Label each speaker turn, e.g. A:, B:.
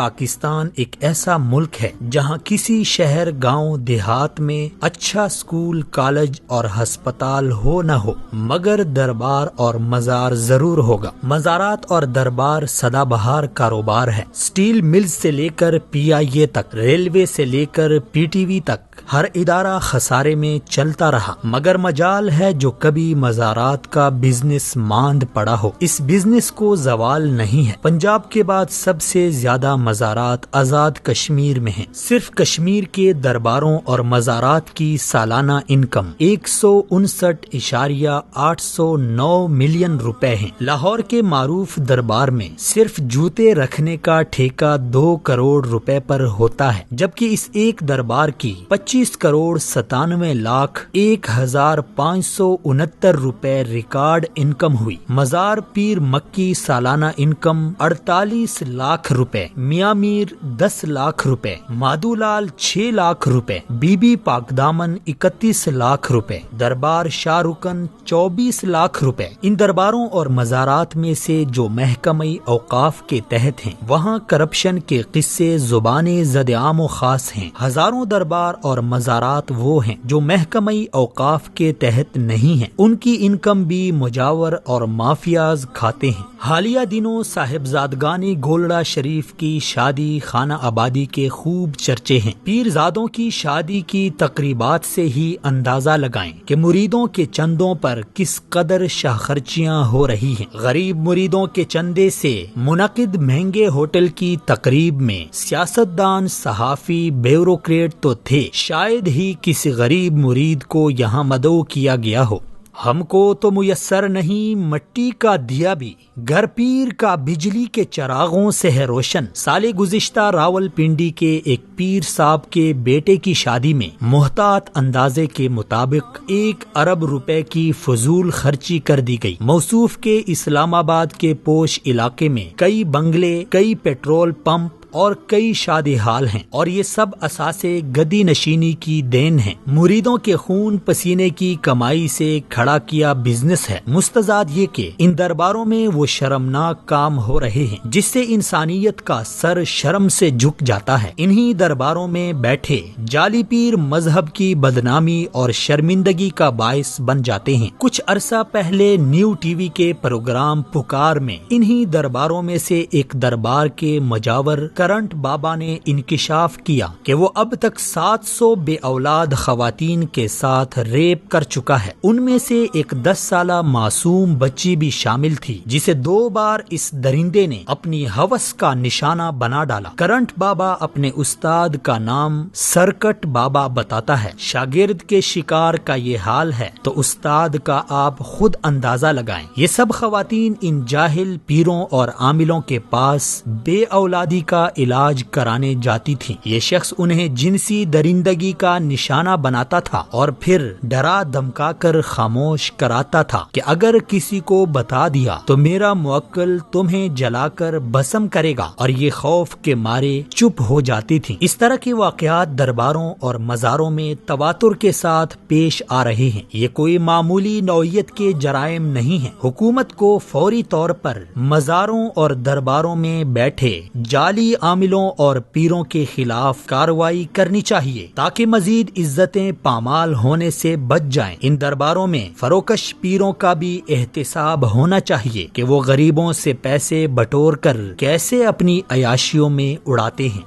A: پاکستان ایک ایسا ملک ہے جہاں کسی شہر گاؤں دیہات میں اچھا سکول کالج اور ہسپتال ہو نہ ہو مگر دربار اور مزار ضرور ہوگا۔ مزارات اور دربار سدا بہار کاروبار ہے۔ سٹیل ملز سے لے کر PIA تک، ریلوے سے لے کر PTV تک ہر ادارہ خسارے میں چلتا رہا، مگر مجال ہے جو کبھی مزارات کا بزنس ماند پڑا ہو۔ اس بزنس کو زوال نہیں ہے۔ پنجاب کے بعد سب سے زیادہ مزارات آزاد کشمیر میں ہیں۔ صرف کشمیر کے درباروں اور مزارات کی سالانہ انکم 159.809 ملین روپے ہیں۔ لاہور کے معروف دربار میں صرف جوتے رکھنے کا ٹھیکہ 2 کروڑ روپے پر ہوتا ہے، جبکہ اس ایک دربار کی 25 کروڑ 97 لاکھ 1,569 روپے ریکارڈ انکم ہوئی۔ مزار پیر مکی سالانہ انکم 48 لاکھ روپے، میاں میر 10 لاکھ روپے، مادو لال 6 لاکھ روپے، بی بی پاک دامن 31 لاکھ روپے، دربار شاہ رکن 24 لاکھ روپے۔ ان درباروں اور مزارات میں سے جو محکمہ اوقاف کے تحت ہیں وہاں کرپشن کے قصے زبان زد عام و خاص ہیں۔ ہزاروں دربار اور مزارات وہ ہیں جو محکمہ اوقاف کے تحت نہیں ہیں، ان کی انکم بھی مجاور اور مافیاز کھاتے ہیں۔ حالیہ دنوں صاحبزادگان گولڑا شریف کی شادی خانہ آبادی کے خوب چرچے ہیں۔ پیرزادوں کی شادی کی تقریبات سے ہی اندازہ لگائیں کہ مریدوں کے چندوں پر کس قدر شاہ خرچیاں ہو رہی ہیں۔ غریب مریدوں کے چندے سے منعقد مہنگے ہوٹل کی تقریب میں سیاستدان، صحافی، بیوروکریٹ تو تھے، شاید ہی کسی غریب مرید کو یہاں مدعو کیا گیا ہو۔ ہم کو تو میسر نہیں مٹی کا دیا بھی، گھر پیر کا بجلی کے چراغوں سے ہے روشن۔ سال گزشتہ راول پنڈی کے ایک پیر صاحب کے بیٹے کی شادی میں محتاط اندازے کے مطابق 1 ارب روپے کی فضول خرچی کر دی گئی۔ موصوف کے اسلام آباد کے پوش علاقے میں کئی بنگلے، کئی پیٹرول پمپ اور کئی شادی حال ہیں، اور یہ سب اساسے گدی نشینی کی دین ہیں۔ مریدوں کے خون پسینے کی کمائی سے کھڑا کیا بزنس ہے۔ مستزاد یہ کہ ان درباروں میں وہ شرمناک کام ہو رہے ہیں جس سے انسانیت کا سر شرم سے جھک جاتا ہے۔ انہی درباروں میں بیٹھے جعلی پیر مذہب کی بدنامی اور شرمندگی کا باعث بن جاتے ہیں۔ کچھ عرصہ پہلے نیو TV کے پروگرام پکار میں انہی درباروں میں سے ایک دربار کے مجاور کرنٹ بابا نے انکشاف کیا کہ وہ اب تک 700 بے اولاد خواتین کے ساتھ ریپ کر چکا ہے۔ ان میں سے ایک 10 سالہ معصوم بچی بھی شامل تھی جسے 2 بار اس درندے نے اپنی ہوس کا نشانہ بنا ڈالا۔ کرنٹ بابا اپنے استاد کا نام سرکٹ بابا بتاتا ہے۔ شاگرد کے شکار کا یہ حال ہے تو استاد کا آپ خود اندازہ لگائیں۔ یہ سب خواتین ان جاہل پیروں اور عاملوں کے پاس بے اولادی کا علاج کرانے جاتی تھی۔ یہ شخص انہیں جنسی درندگی کا نشانہ بناتا تھا اور پھر ڈرا دھمکا کر خاموش کراتا تھا کہ اگر کسی کو بتا دیا تو میرا موکل تمہیں جلا کر بھسم کرے گا، اور یہ خوف کے مارے چپ ہو جاتی تھی۔ اس طرح کے واقعات درباروں اور مزاروں میں تواتر کے ساتھ پیش آ رہے ہیں۔ یہ کوئی معمولی نوعیت کے جرائم نہیں ہیں۔ حکومت کو فوری طور پر مزاروں اور درباروں میں بیٹھے جعلی عاملوں اور پیروں کے خلاف کارروائی کرنی چاہیے تاکہ مزید عزتیں پامال ہونے سے بچ جائیں۔ ان درباروں میں فروکش پیروں کا بھی احتساب ہونا چاہیے کہ وہ غریبوں سے پیسے بٹور کر کیسے اپنی عیاشیوں میں اڑاتے ہیں۔